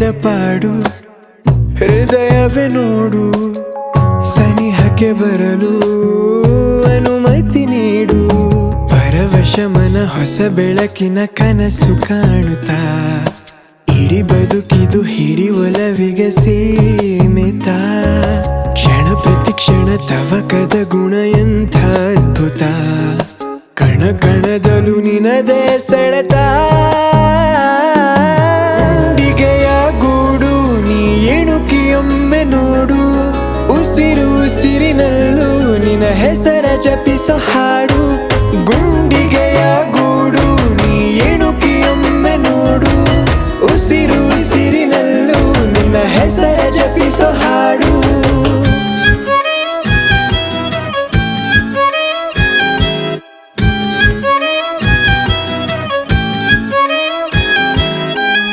ಪಡೆದ ಪಾಡು ಹೃದಯವೇ ನೋಡು ಸನಿಹಕ್ಕೆ ಬರಲು ಅನುಮತಿ ನೀಡು ಪರವಶ ಮನ ಹೊಸ ಬೆಳಕಿನ ಕನಸು ಕಾಣುತ್ತಾ ಇಡೀ ಬದುಕಿದು ಹಿಡಿ ಒಲವಿಗೆ ಸೀಮಿತ ಕ್ಷಣ ಪ್ರತಿ ಕ್ಷಣ ತವಕದ ಗುಣ ಎಂಥ ಅದ್ಭುತ ಕಣ ಕಣದಲು ನಿನದೇ ಸೆಳೆತ ಗುಂಡಿಗೆಯ ಗೂಡು ನೀ ಎಣುಕಿಯೊಮ್ಮೆ ನೋಡು ಉಸಿರು ಉಸಿರಿನಲ್ಲೂ ನಿನ್ನ ಹೆಸರ ಜಪಿಸೋ ಹಾಡು